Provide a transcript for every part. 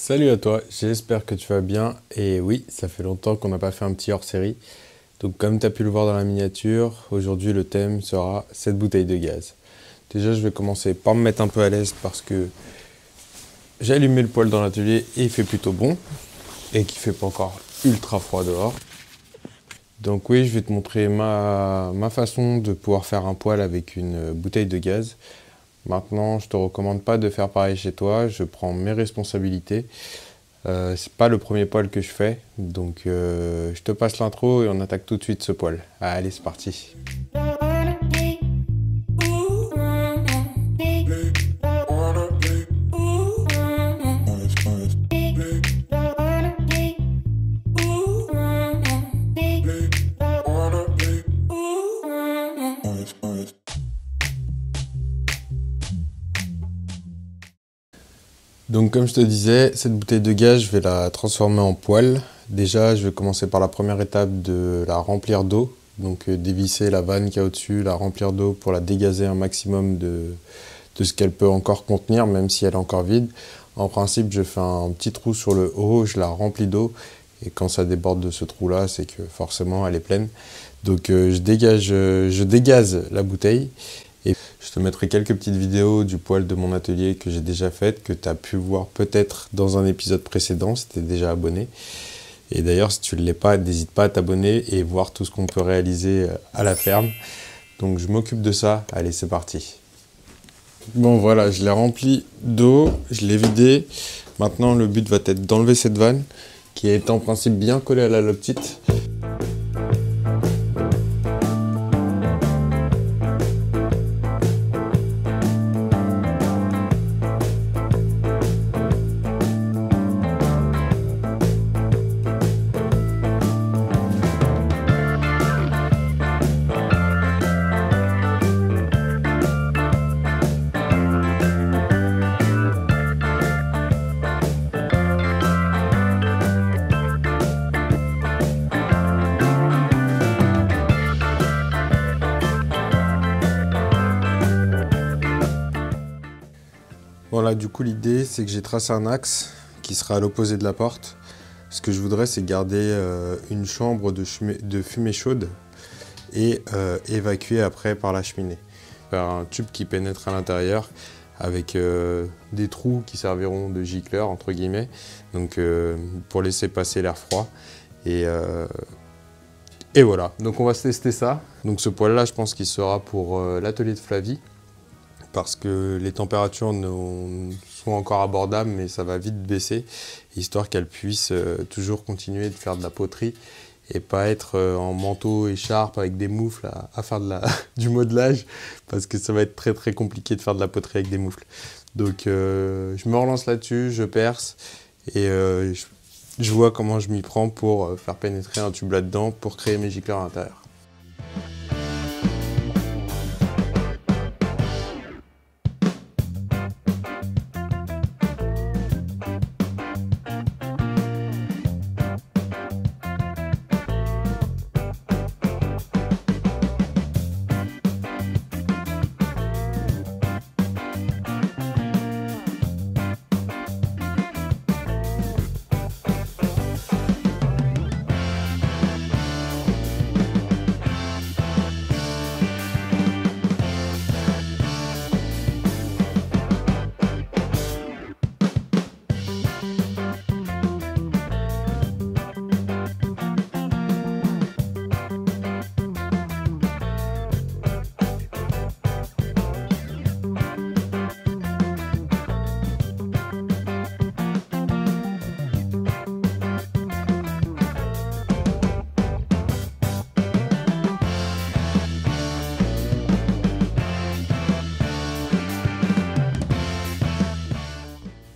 Salut à toi, j'espère que tu vas bien. Et oui, ça fait longtemps qu'on n'a pas fait un petit hors-série. Donc comme tu as pu le voir dans la miniature, aujourd'hui le thème sera cette bouteille de gaz. Déjà je vais commencer par me mettre un peu à l'aise parce que j'ai allumé le poêle dans l'atelier et il fait plutôt bon. Et qu'il fait pas encore ultra froid dehors. Donc oui, je vais te montrer ma façon de pouvoir faire un poêle avec une bouteille de gaz. Maintenant, je te recommande pas de faire pareil chez toi, je prends mes responsabilités. C'est pas le premier poêle que je fais, donc je te passe l'intro et on attaque tout de suite ce poêle. Allez, c'est parti. Donc comme je te disais, cette bouteille de gaz, je vais la transformer en poêle. Déjà, je vais commencer par la première étape de la remplir d'eau. Donc dévisser la vanne qu'il y a au-dessus, la remplir d'eau pour la dégazer un maximum de ce qu'elle peut encore contenir, même si elle est encore vide. En principe, je fais un petit trou sur le haut, je la remplis d'eau. Et quand ça déborde de ce trou-là, c'est que forcément, elle est pleine. Donc je dégaze la bouteille. Et je te mettrai quelques petites vidéos du poêle de mon atelier que j'ai déjà faites, que tu as pu voir peut-être dans un épisode précédent si tu es déjà abonné. Et d'ailleurs, si tu ne l'es pas, n'hésite pas à t'abonner et voir tout ce qu'on peut réaliser à la ferme. Donc je m'occupe de ça. Allez, c'est parti. Bon voilà, je l'ai rempli d'eau, je l'ai vidé. Maintenant, le but va être d'enlever cette vanne qui est en principe bien collée à la loctite. Voilà, du coup l'idée c'est que j'ai tracé un axe qui sera à l'opposé de la porte. Ce que je voudrais c'est garder une chambre de fumée chaude et évacuer après par la cheminée. Faire un tube qui pénètre à l'intérieur avec des trous qui serviront de gicleurs entre guillemets, donc pour laisser passer l'air froid. Et voilà, donc on va tester ça. Donc ce poêle là je pense qu'il sera pour l'atelier de Flavie, parce que les températures sont encore abordables, mais ça va vite baisser, histoire qu'elle puisse toujours continuer de faire de la poterie et pas être en manteau écharpe avec des moufles à faire du modelage, parce que ça va être très très compliqué de faire de la poterie avec des moufles. Donc je me relance là-dessus, je perce et je vois comment je m'y prends pour faire pénétrer un tube là-dedans pour créer mes gicleurs à l'intérieur.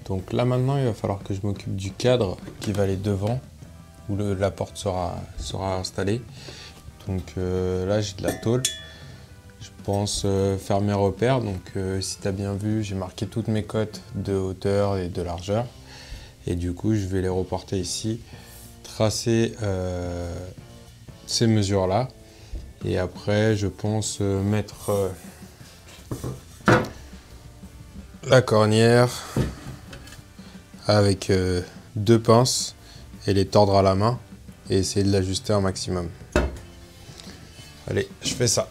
Donc là maintenant il va falloir que je m'occupe du cadre qui va aller devant, où la porte sera installée. Donc là j'ai de la tôle, je pense faire mes repères. Donc si tu as bien vu, j'ai marqué toutes mes cotes de hauteur et de largeur. Et du coup je vais les reporter ici, tracer ces mesures là. Et après je pense mettre la cornière avec 2 pinces et les tordre à la main et essayer de l'ajuster un maximum. Allez, je fais ça.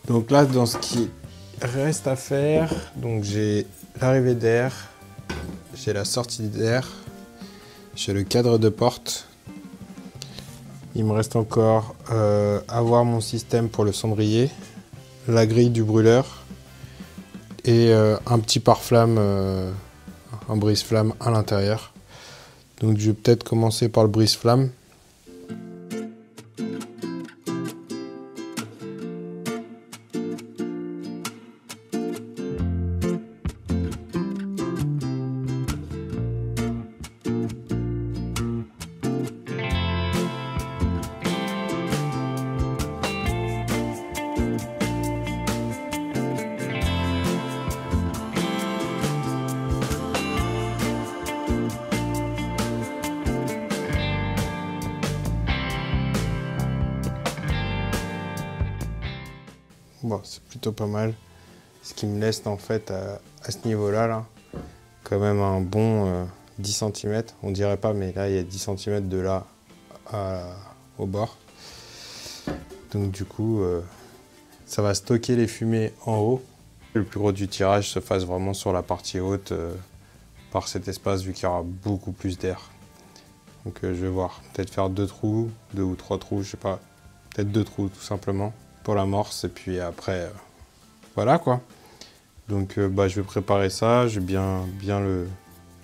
Donc là, dans ce qui reste à faire, donc j'ai l'arrivée d'air, j'ai la sortie d'air, j'ai le cadre de porte. Il me reste encore avoir mon système pour le cendrier, la grille du brûleur et un petit pare-flamme, un brise-flamme à l'intérieur. Donc je vais peut-être commencer par le brise-flamme. Bon, c'est plutôt pas mal. Ce qui me laisse en fait à ce niveau-là, là, quand même un bon 10 cm. On dirait pas, mais là il y a 10 cm de là au bord. Donc du coup, ça va stocker les fumées en haut. Le plus gros du tirage se fasse vraiment sur la partie haute par cet espace, vu qu'il y aura beaucoup plus d'air. Donc je vais voir, peut-être faire 2 trous, 2 ou 3 trous, je sais pas. Peut-être 2 trous tout simplement pour l'amorce et puis après voilà quoi. Donc je vais préparer ça, je vais bien le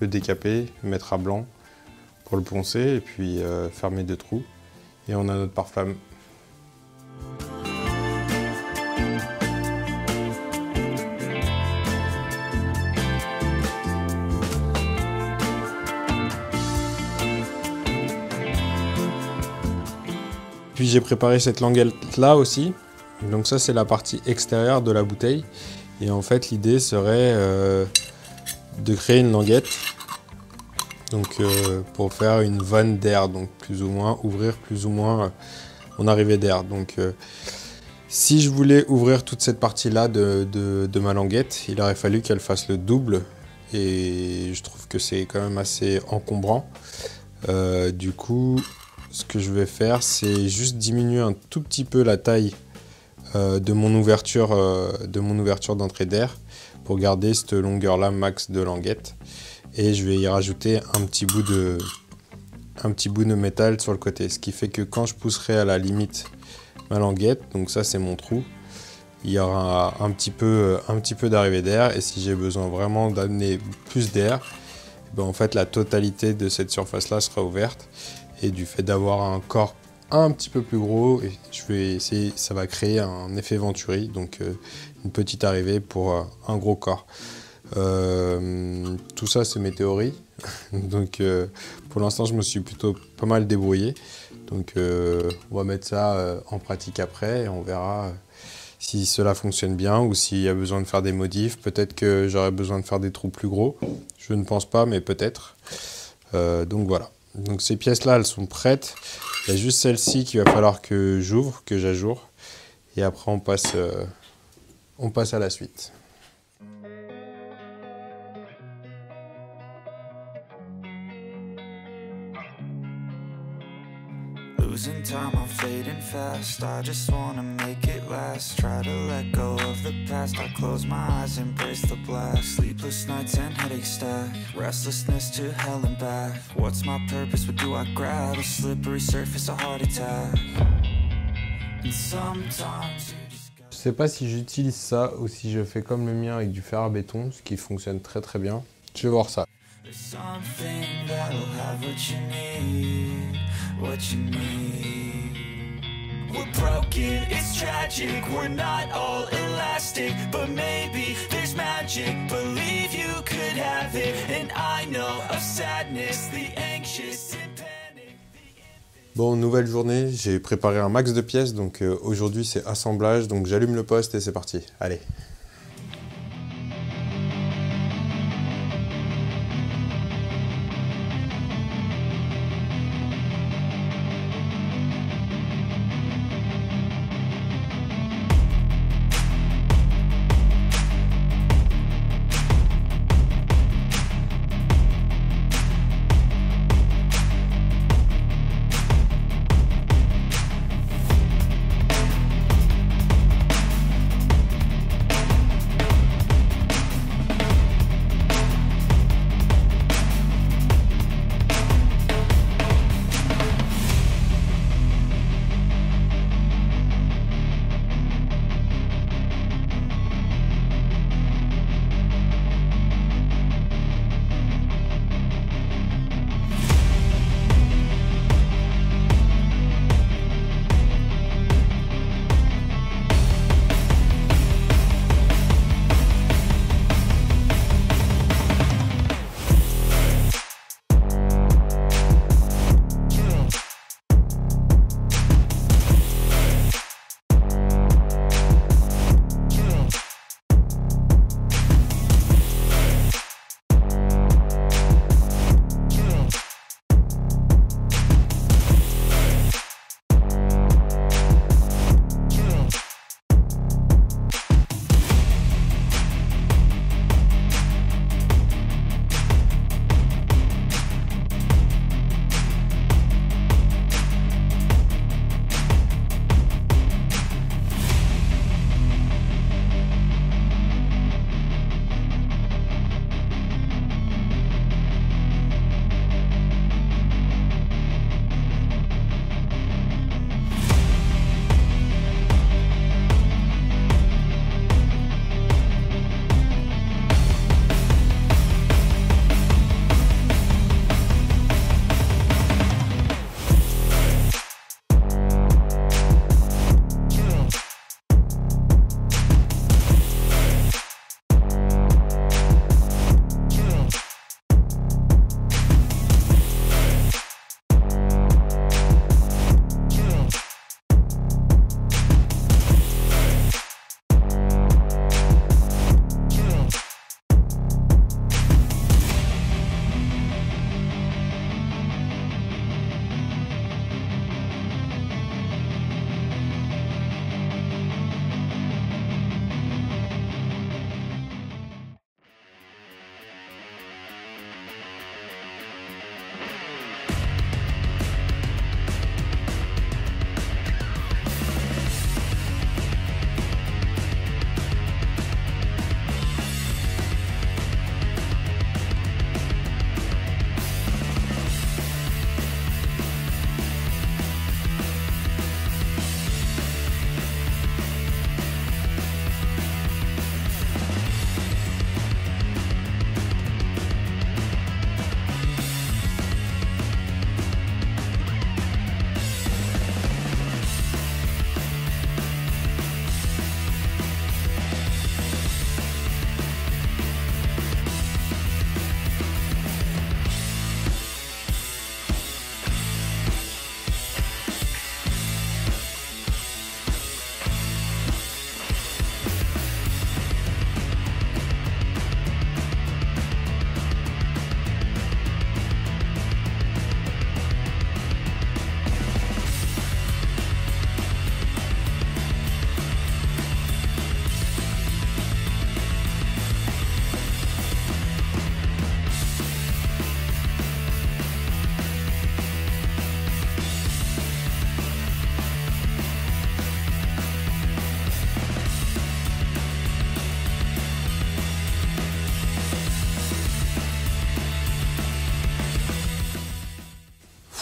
décaper, le mettre à blanc pour le poncer et puis faire mes 2 trous et on a notre pare-flamme. Puis j'ai préparé cette languette là aussi. Donc ça c'est la partie extérieure de la bouteille et en fait l'idée serait de créer une languette donc pour faire une vanne d'air, donc plus ou moins ouvrir plus ou moins mon arrivée d'air. Donc si je voulais ouvrir toute cette partie là de ma languette, il aurait fallu qu'elle fasse le double et je trouve que c'est quand même assez encombrant. Du coup ce que je vais faire c'est juste diminuer un tout petit peu la taille de mon ouverture d'entrée d'air pour garder cette longueur là max de languette et je vais y rajouter un petit bout de métal sur le côté, ce qui fait que quand je pousserai à la limite ma languette, donc ça c'est mon trou, il y aura un petit peu d'arrivée d'air et si j'ai besoin vraiment d'amener plus d'air, ben en fait la totalité de cette surface là sera ouverte et du fait d'avoir un corps un petit peu plus gros, et je vais essayer, ça va créer un effet Venturi, donc une petite arrivée pour un gros corps. Tout ça c'est mes théories, donc pour l'instant je me suis plutôt pas mal débrouillé, donc on va mettre ça en pratique après et on verra si cela fonctionne bien ou s'il y a besoin de faire des modifs. Peut-être que j'aurai besoin de faire des trous plus gros, je ne pense pas mais peut-être. Donc voilà, donc ces pièces là elles sont prêtes. Il y a juste celle-ci qu'il va falloir que j'ouvre, que j'ajoure. Et après, on passe à la suite. Losing time, I'm fading fast. I just wanna make it last. Try to let go of the past. I close my eyes, embrace the blast. Sleepless nights and headaches stack. Restlessness to hell and back. What's my purpose? What do I grab? A slippery surface, a heart attack. And sometimes you just got... Je sais pas si j'utilise ça ou si je fais comme le mien avec du fer à béton, ce qui fonctionne très très bien. Je vais voir ça. There's something that'll have what you need, what you need. We're broken, it's tragic, we're not all elastic, but maybe there's magic, believe you could have it, and I know of sadness, the anxious and panic. Bon, nouvelle journée, j'ai préparé un max de pièces, donc aujourd'hui c'est assemblage, donc j'allume le poste et c'est parti, allez.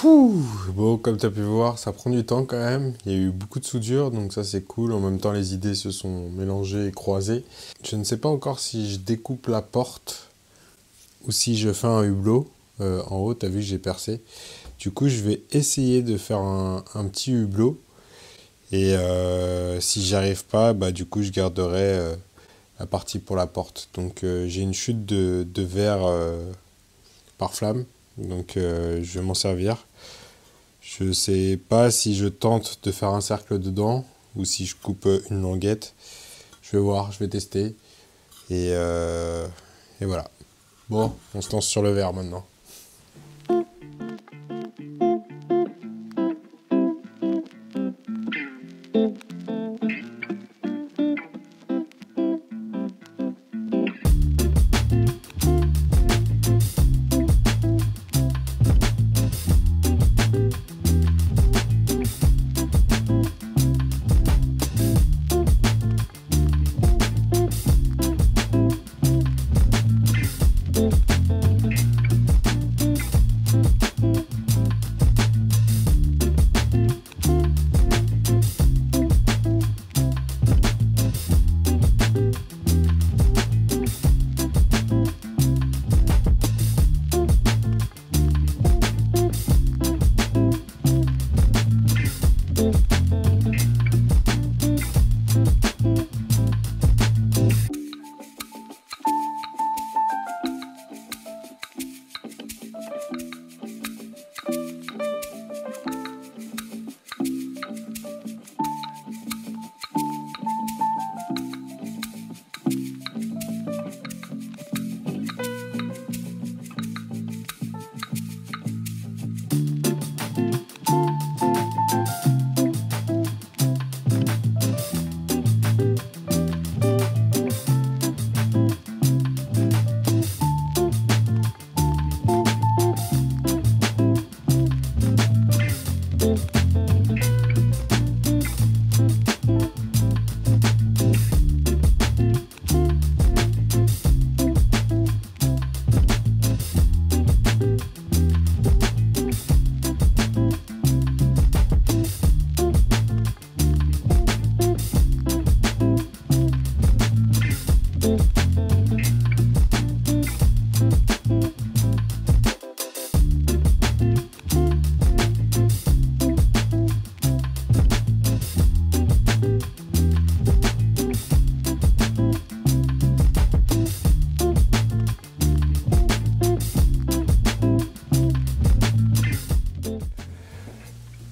Pouh, bon, comme tu as pu voir, ça prend du temps quand même. Il y a eu beaucoup de soudure, donc ça c'est cool. En même temps, les idées se sont mélangées et croisées. Je ne sais pas encore si je découpe la porte ou si je fais un hublot. En haut, tu as vu que j'ai percé. Du coup, je vais essayer de faire un petit hublot. Et si j'y arrive pas, bah, du coup, je garderai la partie pour la porte. Donc, j'ai une chute de verre par flamme. Donc, je vais m'en servir. Je sais pas si je tente de faire un cercle dedans ou si je coupe une languette. Je vais voir, je vais tester. Et voilà. Bon, on se lance sur le verre maintenant.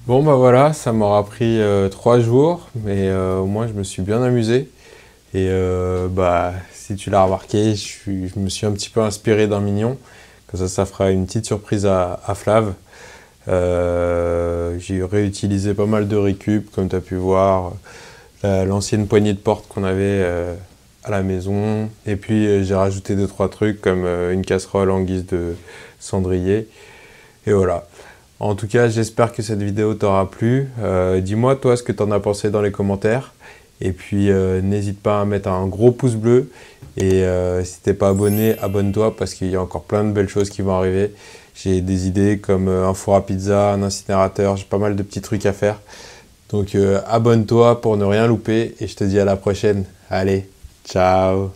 Bon bah voilà, ça m'aura pris 3 jours, mais au moins je me suis bien amusé. Et bah si tu l'as remarqué, je me suis un petit peu inspiré d'un mignon. Comme ça fera une petite surprise à Flav. J'ai réutilisé pas mal de récup, comme tu as pu voir. L'ancienne poignée de porte qu'on avait à la maison. Et puis j'ai rajouté 2-3 trucs comme une casserole en guise de cendrier. Et voilà. En tout cas, j'espère que cette vidéo t'aura plu. Dis-moi toi ce que tu en as pensé dans les commentaires. Et puis n'hésite pas à mettre un gros pouce bleu. Et si t'es pas abonné, abonne-toi parce qu'il y a encore plein de belles choses qui vont arriver. J'ai des idées comme un four à pizza, un incinérateur, j'ai pas mal de petits trucs à faire. Donc abonne-toi pour ne rien louper et je te dis à la prochaine. Allez, ciao!